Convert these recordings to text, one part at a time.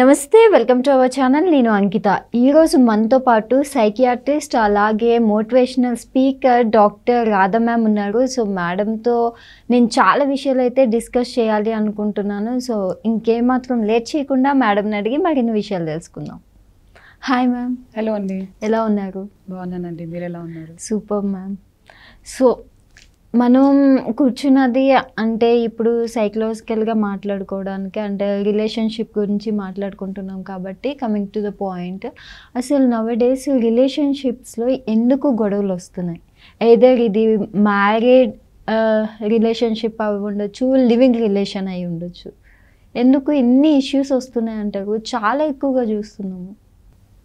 నమస్తే, welcome to our channel. నేను అంకిత. ఈరోజు మనతో పాటు సైకియాట్రిస్ట్ అలాగే motivational speaker doctor Radha ma'am ఉన్నారు. సో మేడంతో నేను చాలా విషయాలు అయితే డిస్కస్ చేయాలి అనుకుంటున్నాను. సో ఇంకేమాత్రం లేట్ చేయకుండా మేడంని అడిగి మరిన్ని విషయాలు తెలుసుకుందాం. Hi ma'am. హలో అండి. ఎలా ఉన్నారు? బాగున్నానండి, మీరు ఎలా ఉన్నారు? Super ma'am. సో మనం కూర్చున్నది అంటే ఇప్పుడు సైకలాజికల్గా మాట్లాడుకోవడానికి, అంటే రిలేషన్షిప్ గురించి మాట్లాడుకుంటున్నాం కాబట్టి కమింగ్ టు ద పాయింట్, అసలు నవడేస్ రిలేషన్షిప్స్లో ఎందుకు గొడవలు వస్తున్నాయి? ఎయిదర్ ఇది మ్యారీడ్ రిలేషన్షిప్ అవి ఉండొచ్చు, లివింగ్ రిలేషన్ అయి ఉండొచ్చు. ఎందుకు ఇన్ని ఇష్యూస్ వస్తున్నాయి అంటారు? చాలా ఎక్కువగా చూస్తున్నాము.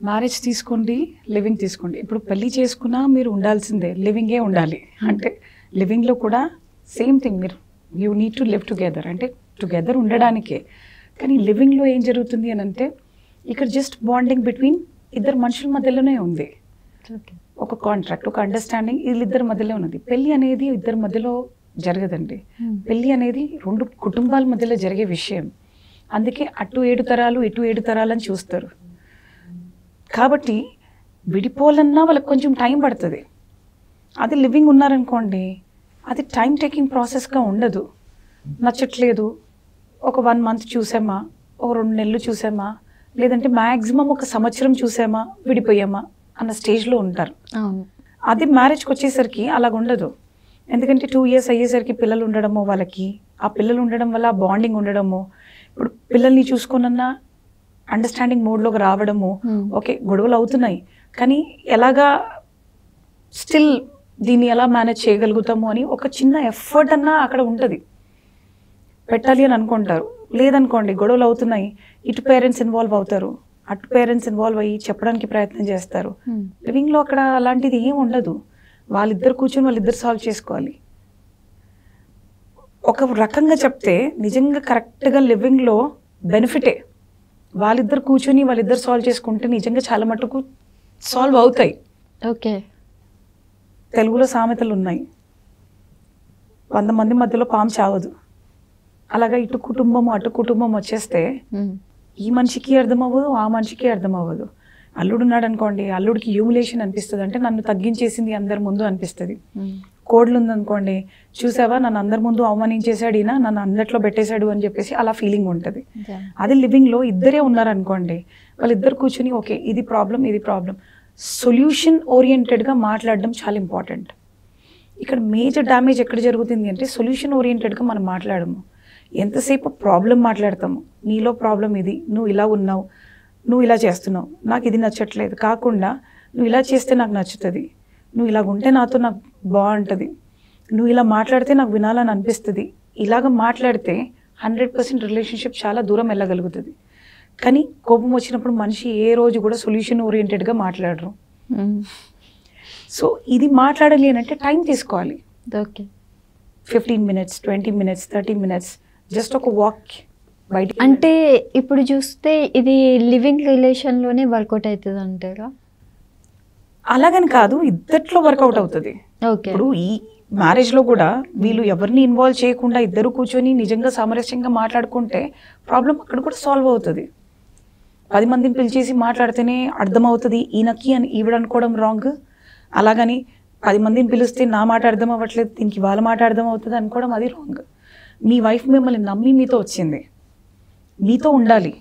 మ్యారేజ్ తీసుకోండి, లివింగ్ తీసుకోండి. ఇప్పుడు పెళ్లి చేసుకున్నా మీరు ఉండాల్సిందే, లివింగే ఉండాలి. అంటే లివింగ్లో కూడా సేమ్ థింగ్, మీరు you need to live together, అంటే టుగెదర్ ఉండడానికే. కానీ లివింగ్లో ఏం జరుగుతుంది అని అంటే ఇక్కడ జస్ట్ బాండింగ్ బిట్వీన్ ఇద్దరు మనుషుల మధ్యలోనే ఉంది. ఒక కాంట్రాక్ట్, ఒక అండర్స్టాండింగ్ వీళ్ళిద్దరి మధ్యలో ఉన్నది. పెళ్ళి అనేది ఇద్దరి మధ్యలో జరగదండి. పెళ్ళి అనేది రెండు కుటుంబాల మధ్యలో జరిగే విషయం. అందుకే అటు 7 తరాలు ఇటు 7 తరాలు అని చూస్తారు. కాబట్టి విడిపోవాలన్నా వాళ్ళకి కొంచెం టైం పడుతుంది. అది లివింగ్ ఉన్నారనుకోండి, అది టైం టేకింగ్ ప్రాసెస్గా ఉండదు. నచ్చట్లేదు, ఒక 1 మంత్ చూసామా, ఒక 2 నెలలు చూసామా, లేదంటే మ్యాక్సిమం ఒక సంవత్సరం చూసామా, విడిపోయామా అన్న స్టేజ్లో ఉంటారు. అది మ్యారేజ్కి వచ్చేసరికి అలాగ ఉండదు. ఎందుకంటే 2 ఇయర్స్ అయ్యేసరికి పిల్లలు ఉండడము, వాళ్ళకి ఆ పిల్లలు ఉండడం వల్ల బాండింగ్ ఉండడము, ఇప్పుడు పిల్లల్ని చూసుకోనన్నా అండర్స్టాండింగ్ మోడ్లోకి రావడము. ఓకే, గొడవలు అవుతున్నాయి కానీ ఎలాగా స్టిల్ దీన్ని ఎలా మేనేజ్ చేయగలుగుతాము అని ఒక చిన్న ఎఫర్ట్ అన్నా అక్కడ ఉంటుంది, పెట్టాలి అని అనుకుంటారు. లేదనుకోండి, గొడవలు అవుతున్నాయి, ఇటు పేరెంట్స్ ఇన్వాల్వ్ అవుతారు, అటు పేరెంట్స్ ఇన్వాల్వ్ అయ్యి చెప్పడానికి ప్రయత్నం చేస్తారు. లివింగ్లో అక్కడ అలాంటిది ఏం ఉండదు. వాళ్ళిద్దరు కూర్చొని వాళ్ళిద్దరు సాల్వ్ చేసుకోవాలి. ఒక రకంగా చెప్తే నిజంగా కరెక్ట్గా లివింగ్లో బెనిఫిటే. వాళ్ళిద్దరు కూర్చొని వాళ్ళిద్దరు సాల్వ్ చేసుకుంటే నిజంగా చాలా మటుకు సాల్వ్ అవుతాయి. ఓకే, తెలుగులో సామెతలు ఉన్నాయి, 100 మంది మధ్యలో పాము చావదు. అలాగా ఇటు కుటుంబం అటు కుటుంబం వచ్చేస్తే ఈ మనిషికి అర్థం అవ్వదు, ఆ మనిషికి అర్థం అవ్వదు. అల్లుడు ఉన్నాడు అనుకోండి, అల్లుడికి హ్యూమిలేషన్ అనిపిస్తుంది, అంటే నన్ను తగ్గించేసింది అందరి ముందు అనిపిస్తుంది. కోడలు ఉందనుకోండి, చూసావా నన్ను అందరి ముందు అవమానించేశాడు, ఈయన నన్ను అందట్లో పెట్టేశాడు అని చెప్పేసి అలా ఫీలింగ్ ఉంటుంది. అది లివింగ్లో ఇద్దరే ఉన్నారనుకోండి, వాళ్ళిద్దరు కూర్చుని ఓకే ఇది ప్రాబ్లం, ఇది ప్రాబ్లం, సొల్యూషన్ ఓరియంటెడ్గా మాట్లాడడం చాలా ఇంపార్టెంట్. ఇక్కడ మేజర్ డ్యామేజ్ ఎక్కడ జరుగుతుంది అంటే సొల్యూషన్ ఓరియంటెడ్గా మనం మాట్లాడము. ఎంతసేపు ప్రాబ్లం మాట్లాడతాము, నీలో ప్రాబ్లం ఇది, నువ్వు ఇలా ఉన్నావు, నువ్వు ఇలా చేస్తున్నావు, నాకు ఇది నచ్చట్లేదు, కాకుండా నువ్వు ఇలా చేస్తే నాకు నచ్చుతుంది, నువ్వు ఇలాగ ఉంటే నాతో నాకు బాగుంటుంది, నువ్వు ఇలా మాట్లాడితే నాకు వినాలని అనిపిస్తుంది. ఇలాగ మాట్లాడితే 100% రిలేషన్షిప్ చాలా దూరం వెళ్ళగలుగుతుంది. కానీ కోపం వచ్చినప్పుడు మనిషి ఏ రోజు కూడా సొల్యూషన్ ఓరియంటెడ్గా మాట్లాడరు. సో ఇది మాట్లాడాలి అని అంటే టైం తీసుకోవాలి. Okay, 15 minutes, 20 minutes, 30 minutes, just ఒక వాక్ బయట. అంటే ఇప్పుడు చూస్తే ఇది లివింగ్ రిలేషన్లోనే వర్కౌట్ అవుతుంది అంటారా? అలాగని కాదు, ఇద్దట్లో వర్కౌట్ అవుతుంది. ఓకే, ఇప్పుడు ఈ మ్యారేజ్లో కూడా వీళ్ళు ఎవరిని ఇన్వాల్వ్ చేయకుండా ఇద్దరు కూర్చొని నిజంగా సామరస్యంగా మాట్లాడుకుంటే ప్రాబ్లం అక్కడ కూడా సాల్వ్ అవుతుంది. 10 మందిని పిలిచేసి మాట్లాడితేనే అర్థమవుతుంది ఈయనకి అని ఈవిడ అనుకోవడం రాంగ్. అలాగని 10 మందిని పిలిస్తే నా మాట అర్థం అవ్వట్లేదు, దీనికి వాళ్ళ మాట అర్థం అవుతుంది అనుకోవడం అది రాంగ్. మీ వైఫ్ మిమ్మల్ని నమ్మి మీతో వచ్చింది, మీతో ఉండాలి,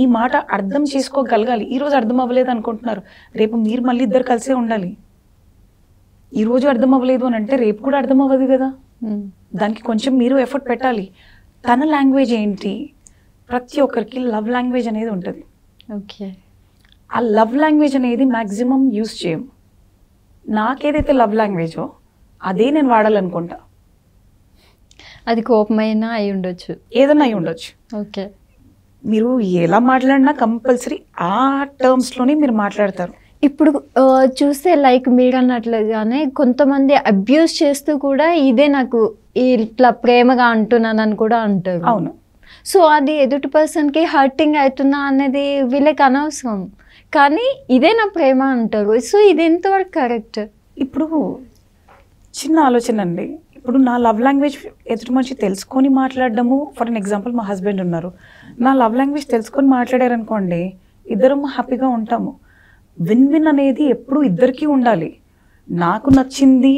ఈ మాట అర్థం చేసుకోగలగాలి. ఈరోజు అర్థం అవ్వలేదు అనుకుంటున్నారు, రేపు మీరు మళ్ళీ ఇద్దరు కలిసే ఉండాలి. ఈరోజు అర్థం అవ్వలేదు అని అంటే రేపు కూడా అర్థం అవ్వదు కదా. దానికి కొంచెం మీరు ఎఫర్ట్ పెట్టాలి. తన లాంగ్వేజ్ ఏంటి, ప్రతి ఒక్కరికి లవ్ లాంగ్వేజ్ అనేది ఉంటుంది. ఓకే, ఆ లవ్ లాంగ్వేజ్ అనేది మ్యాక్సిమం యూస్ చేయము. నాకేదైతే లవ్ లాంగ్వేజో అదే నేను వాడాలనుకుంటా. అది కోపమైనా అయి ఉండొచ్చు, ఏదన్నా అయి ఉండొచ్చు. ఓకే, మీరు ఎలా మాట్లాడినా కంపల్సరీ ఆ టర్మ్స్లోనే మీరు మాట్లాడతారు. ఇప్పుడు చూస్తే లైక్ మీరు అన్నట్లుగానే కొంతమంది అబ్యూస్ చేస్తూ కూడా ఇదే నాకు ఇట్లా ప్రేమగా అంటున్నానని కూడా అంటారు. అవును. సో అది ఎదుటి పర్సన్కి హర్టింగ్ అవుతుందా అనేది వీళ్ళకి అనవసరం, కానీ ఇదే నా ప్రేమ అంటారు. సో ఇది ఎంతవరకు కరెక్ట్? ఇప్పుడు చిన్న ఆలోచన అండి, ఇప్పుడు నా లవ్ లాంగ్వేజ్ ఎదుటి మనిషి తెలుసుకొని మాట్లాడడము, ఫర్ అన్ ఎగ్జాంపుల్ మా హస్బెండ్ ఉన్నారు, నా లవ్ లాంగ్వేజ్ తెలుసుకొని మాట్లాడారనుకోండి, ఇద్దరం హ్యాపీగా ఉంటాము. విన్ విన్ అనేది ఎప్పుడు ఇద్దరికీ ఉండాలి. నాకు నచ్చింది,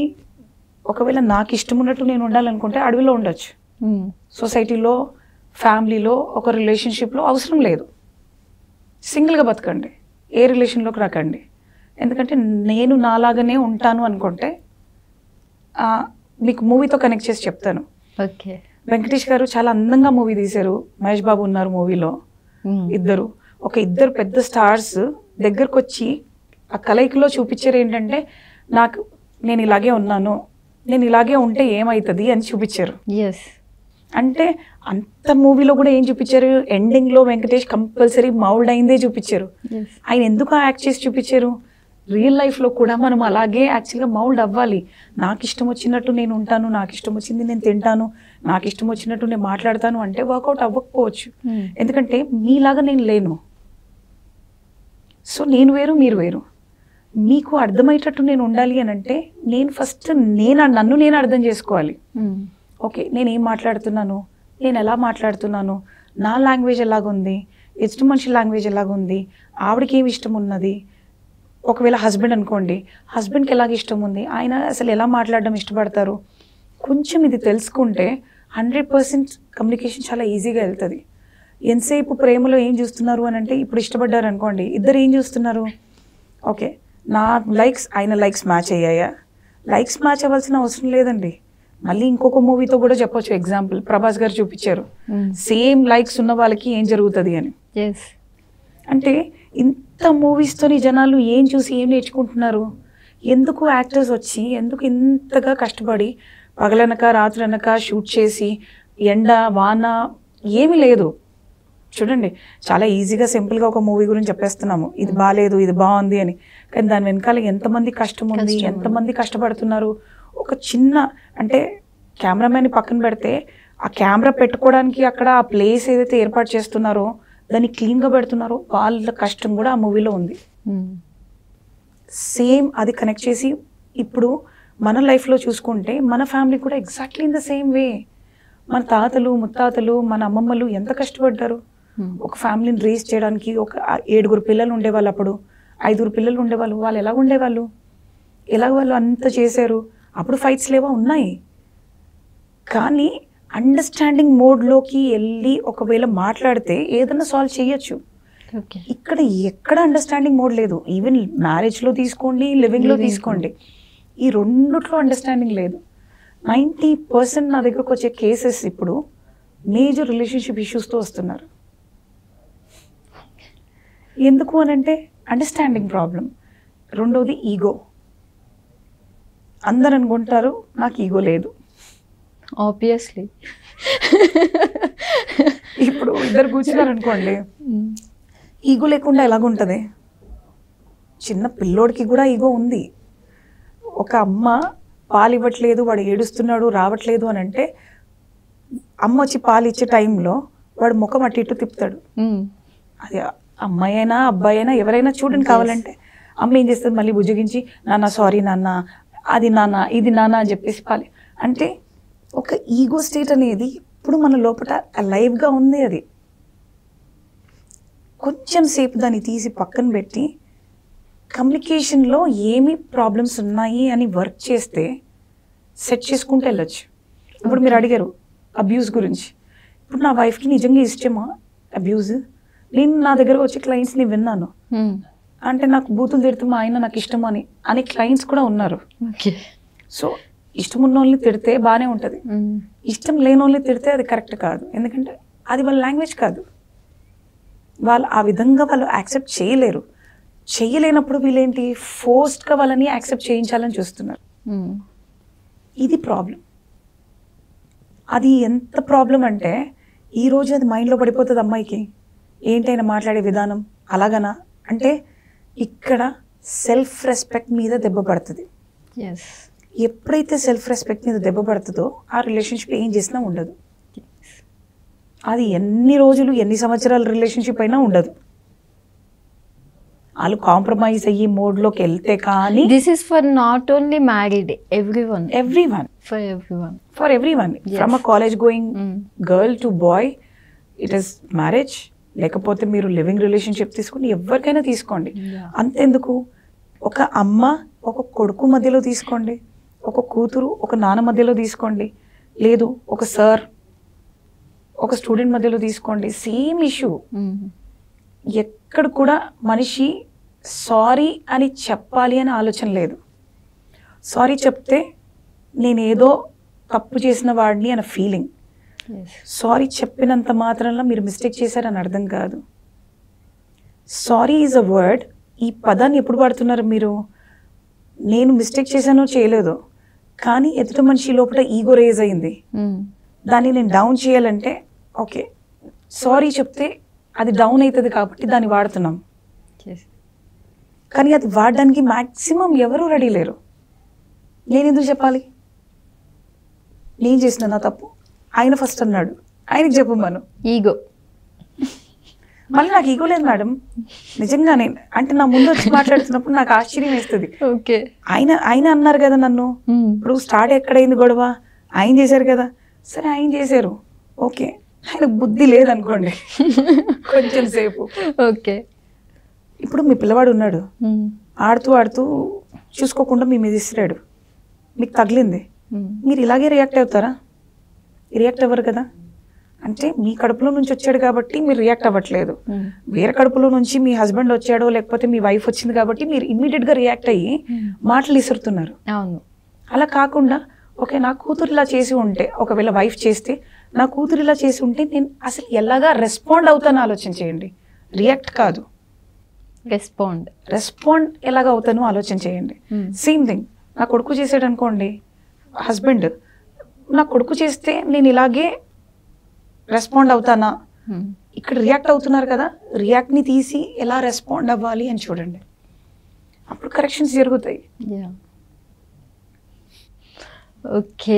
ఒకవేళ నాకు ఇష్టం ఉన్నట్టు నేను ఉండాలనుకుంటే అడవిలో ఉండొచ్చు, సొసైటీలో, ఫ్యామిలీలో, ఒక రిలేషన్షిప్లో అవసరం లేదు. సింగిల్గా బతకండి, ఏ రిలేషన్లోకి రాకండి. ఎందుకంటే నేను నాలాగానే ఉంటాను అనుకుంటే, మీకు మూవీతో కనెక్ట్ చేసి చెప్తాను. ఓకే. వెంకటేష్ గారు చాలా అందంగా మూవీ తీశారు, మహేష్ బాబు ఉన్నారు మూవీలో. ఇద్దరు పెద్ద స్టార్స్ దగ్గరకు వచ్చి ఆ కలయికలో చూపించారు ఏంటంటే, నేను ఇలాగే ఉన్నాను, నేను ఇలాగే ఉంటే ఏమవుతుంది అని చూపించారు. అంటే అంత మూవీలో కూడా ఏం చూపించారు, ఎండింగ్లో వెంకటేష్ కంపల్సరీ మౌల్డ్ అయిందే చూపించారు. ఆయన ఎందుకు యాక్ట్ చేసి చూపించారు, రియల్ లైఫ్లో కూడా మనం అలాగే యాక్చువల్గా మౌల్డ్ అవ్వాలి. నాకు ఇష్టం వచ్చినట్టు నేను ఉంటాను, నాకు ఇష్టం వచ్చింది నేను తింటాను, నాకు ఇష్టం వచ్చినట్టు నేను మాట్లాడతాను అంటే వర్కౌట్ అవ్వకపోవచ్చు. ఎందుకంటే మీలాగా నేను లేను. సో నేను వేరు, మీరు వేరు. మీకు అర్థమయ్యేటట్టు నేను ఉండాలి అని అంటే నేను ఫస్ట్ నన్ను నేను అర్థం చేసుకోవాలి. ఓకే, నేను ఏం మాట్లాడుతున్నాను, నేను ఎలా మాట్లాడుతున్నాను, నా లాంగ్వేజ్ ఎలాగుంది, ఎదుటి మనిషి లాంగ్వేజ్ ఎలాగుంది, ఆవిడకి ఏమి ఇష్టం ఉన్నది. ఒకవేళ హస్బెండ్ అనుకోండి, హస్బెండ్కి ఎలాగ ఇష్టం ఉంది, ఆయన అసలు ఎలా మాట్లాడడం ఇష్టపడతారు. కొంచెం ఇది తెలుసుకుంటే 100% కమ్యూనికేషన్ చాలా ఈజీగా వెళ్తుంది. ఎంతసేపు ప్రేమలో ఏం చూస్తున్నారు అని అంటే, ఇప్పుడు ఇష్టపడ్డారు అనుకోండి, ఇద్దరు ఏం చూస్తున్నారు, ఓకే నా లైక్స్ ఆయన లైక్స్ మ్యాచ్ అయ్యాయా. లైక్స్ మ్యాచ్ అవ్వాల్సిన అవసరం లేదండి. మళ్ళీ ఇంకొక మూవీతో కూడా చెప్పొచ్చు, ఎగ్జాంపుల్ ప్రభాస్ గారు చూపించారు, సేమ్ లైక్స్ ఉన్న వాళ్ళకి ఏం జరుగుతుంది అని. అంటే ఇంత మూవీస్తోని జనాలు ఏం చూసి ఏం నేర్చుకుంటున్నారు, ఎందుకు యాక్టర్స్ వచ్చి ఎందుకు ఇంతగా కష్టపడి పగలనక రాత్రనక షూట్ చేసి ఎండ వాన ఏమీ లేదు. చూడండి, చాలా ఈజీగా సింపుల్గా ఒక మూవీ గురించి చెప్పేస్తున్నాము, ఇది బాగాలేదు ఇది బాగుంది అని, కానీ దాని వెనకాల ఎంతమంది కష్టం ఉంది, ఎంతమంది కష్టపడుతున్నారు. ఒక చిన్న అంటే కెమెరామెన్ పక్కన పెడితే, ఆ కెమెరా పెట్టుకోవడానికి అక్కడ ఆ ప్లేస్ ఏదైతే ఏర్పాటు చేస్తున్నారో దాన్ని క్లీన్గా పెడుతున్నారో వాళ్ళ కష్టం కూడా ఆ మూవీలో ఉంది. సేమ్ అది కనెక్ట్ చేసి ఇప్పుడు మన లైఫ్లో చూసుకుంటే మన ఫ్యామిలీ కూడా exactly in the same way. మన తాతలు ముత్తాతలు మన అమ్మమ్మలు ఎంత కష్టపడ్డారు ఒక ఫ్యామిలీని రేస్ చేయడానికి. ఒక 7 పిల్లలు ఉండేవాళ్ళు, అప్పుడు 5 పిల్లలు ఉండేవాళ్ళు. వాళ్ళు ఎలా ఉండేవాళ్ళు, ఎలా వాళ్ళు అంత చేశారు. అప్పుడు ఫైట్స్ లేవా, ఉన్నాయి. కానీ అండర్స్టాండింగ్ మోడ్లోకి వెళ్ళి ఒకవేళ మాట్లాడితే ఏదైనా సాల్వ్ చేయొచ్చు. ఇక్కడ ఎక్కడ అండర్స్టాండింగ్ మోడ్ లేదు. ఈవెన్ మ్యారేజ్లో తీసుకోండి, లివింగ్లో తీసుకోండి, ఈ రెండిట్లో అండర్స్టాండింగ్ లేదు. 90% నా దగ్గరకు వచ్చే కేసెస్ ఇప్పుడు మేజర్ రిలేషన్షిప్ ఇష్యూస్తో వస్తున్నారు. ఎందుకు అని అంటే అండర్స్టాండింగ్ ప్రాబ్లం. రెండోది ఈగో. అందరు అనుకుంటారు నాకు ఈగో లేదు. ఆబ్వియస్లీ ఇప్పుడు ఇద్దరు కూర్చున్నారు అనుకోండి, ఈగో లేకుండా ఎలాగుంటుంది. చిన్న పిల్లోడికి కూడా ఈగో ఉంది. ఒక అమ్మ పాలు ఇవ్వట్లేదు, వాడు ఏడుస్తున్నాడు రావట్లేదు అని అంటే, అమ్మ వచ్చి పాలు ఇచ్చే టైంలో వాడు ముఖం అటు ఇటు తిప్పుతాడు. అది అమ్మాయి అయినా అబ్బాయి అయినా ఎవరైనా చూడండి, కావాలంటే అమ్మ ఏం చేస్తుంది, మళ్ళీ బుజ్జగించి నాన్న సారీ నాన్న, అది నాన్న ఇది నాన్న అని చెప్పేసి పాలి. అంటే ఒక ఈగో స్టేట్ అనేది ఇప్పుడు మన లోపల లైవ్గా ఉంది. అది కొంచెం సేపు దాన్ని తీసి పక్కన పెట్టి కమ్యూనికేషన్లో ఏమి ప్రాబ్లమ్స్ ఉన్నాయి అని వర్క్ చేస్తే సెట్ చేసుకుంటూ వెళ్ళొచ్చు. ఇప్పుడు మీరు అడిగారు అబ్యూస్ గురించి. ఇప్పుడు నా వైఫ్కి నిజంగా ఇష్టమా అబ్యూజ్? నేను నా దగ్గర వచ్చే క్లయింట్స్ని విన్నాను. అంటే నాకు బూతులు తిడితే మా ఆయన నాకు ఇష్టం అని క్లయింట్స్ కూడా ఉన్నారు. సో ఇష్టం ఉన్న వాళ్ళని తిడితే బాగానే ఉంటుంది, ఇష్టం లేని వాళ్ళని తిడితే అది కరెక్ట్ కాదు. ఎందుకంటే అది వాళ్ళ లాంగ్వేజ్ కాదు. వాళ్ళు ఆ విధంగా వాళ్ళు యాక్సెప్ట్ చేయలేరు. చేయలేనప్పుడు వీళ్ళేంటి ఫోర్స్డ్గా వాళ్ళని యాక్సెప్ట్ చేయించాలని చూస్తున్నారు. ఇది ప్రాబ్లం. అది ఎంత ప్రాబ్లం అంటే ఈరోజు అది మైండ్లో పడిపోతుంది అమ్మాయికి. ఏంటైనా మాట్లాడే విధానం అలాగనా అంటే ఇక్కడ సెల్ఫ్ రెస్పెక్ట్ మీద దెబ్బ పడుతుంది. ఎప్పుడైతే సెల్ఫ్ రెస్పెక్ట్ మీద దెబ్బ పడుతుందో ఆ రిలేషన్షిప్ ఏం చేసినా ఉండదు. అది ఎన్ని రోజులు ఎన్ని సంవత్సరాల రిలేషన్షిప్ అయినా ఉండదు. వాళ్ళు కాంప్రమైజ్ అయ్యి మోడ్లోకి వెళ్తే కానీ this is for not only married, everyone for everyone from a college going girl to boy, it is marriage. లేకపోతే మీరు లివింగ్ రిలేషన్షిప్ తీసుకుని ఎవరికైనా తీసుకోండి. అంతెందుకు, ఒక అమ్మ ఒక కొడుకు మధ్యలో తీసుకోండి, ఒక కూతురు ఒక నాన్న మధ్యలో తీసుకోండి, లేదు ఒక సార్ ఒక స్టూడెంట్ మధ్యలో తీసుకోండి, సేమ్ ఇష్యూ. ఎక్కడ కూడా మనిషి సారీ అని చెప్పాలి అని ఆలోచన లేదు. సారీ చెప్తే నేనేదో తప్పు చేసిన వాడిని అన్న ఫీలింగ్. సారీ చెప్పినంత మాత్రంలో మీరు మిస్టేక్ చేశారని అర్థం కాదు. Sorry is a word. ఈ పదాన్ని ఎప్పుడు వాడుతున్నారు మీరు? నేను మిస్టేక్ చేశానో చేయలేదో, కానీ ఎదుట మనిషి లోపల ఈగో రేజ్ అయింది, దాన్ని నేను డౌన్ చేయాలంటే ఓకే సారీ చెప్తే అది డౌన్ అవుతుంది కాబట్టి దాన్ని వాడుతున్నాం. కానీ అది వాడడానికి మ్యాక్సిమం ఎవరు రెడీ లేరు. నేను ఎందుకు చెప్పాలి? నేను చేసిన నా తప్పు, ఆయన ఫస్ట్ అన్నాడు, ఆయనకి చెప్పమను. ఈగో. మళ్ళీ నాకు ఈగో లేదు మేడం, నిజంగానే. అంటే నా ముందు వచ్చి మాట్లాడుతున్నప్పుడు నాకు ఆశ్చర్యం వేస్తుంది. ఆయన అన్నారు కదా నన్ను, ఇప్పుడు స్టార్ట్ ఎక్కడైంది గొడవ? ఆయన చేశారు కదా, సరే ఆయన చేశారు, ఓకే. ఆయన బుద్ధి లేదనుకోండి కొంచెం సేపు, ఓకే. ఇప్పుడు మీ పిల్లవాడు ఉన్నాడు, ఆడుతూ ఆడుతూ చూసుకోకుండా మీ మీద ఇసిరాడు, మీకు తగిలింది, మీరు ఇలాగే రియాక్ట్ అవుతారా? రియాక్ట్ అవ్వరు కదా. అంటే మీ కడుపులో నుంచి వచ్చాడు కాబట్టి మీరు రియాక్ట్ అవ్వట్లేదు. వేరే కడుపులో నుంచి మీ హస్బెండ్ వచ్చాడో లేకపోతే మీ వైఫ్ వచ్చింది కాబట్టి మీరు ఇమ్మీడియట్గా రియాక్ట్ అయ్యి మాటలు ఇసురుతున్నారు. అవును. అలా కాకుండా ఓకే నా కూతురు ఇలా చేసి ఉంటే, ఒకవేళ వైఫ్ చేస్తే నా కూతురు ఇలా చేసి ఉంటే నేను అసలు ఎలాగా రెస్పాండ్ అవుతాను ఆలోచన చేయండి. రియాక్ట్ కాదు, రెస్పాండ్ ఎలాగ అవుతాను ఆలోచన చేయండి. సేమ్ థింగ్ నా కొడుకు చేసాడు అనుకోండి, హస్బెండ్ నా కొడుకు చేస్తే నేను ఇలాగే రెస్పాండ్ అవుతానా? ఇక్కడ రియాక్ట్ అవుతున్నారు కదా, రియాక్ట్ని తీసి ఎలా రెస్పాండ్ అవ్వాలి అని చూడండి, అప్పుడు కరెక్షన్స్ జరుగుతాయి. ఓకే.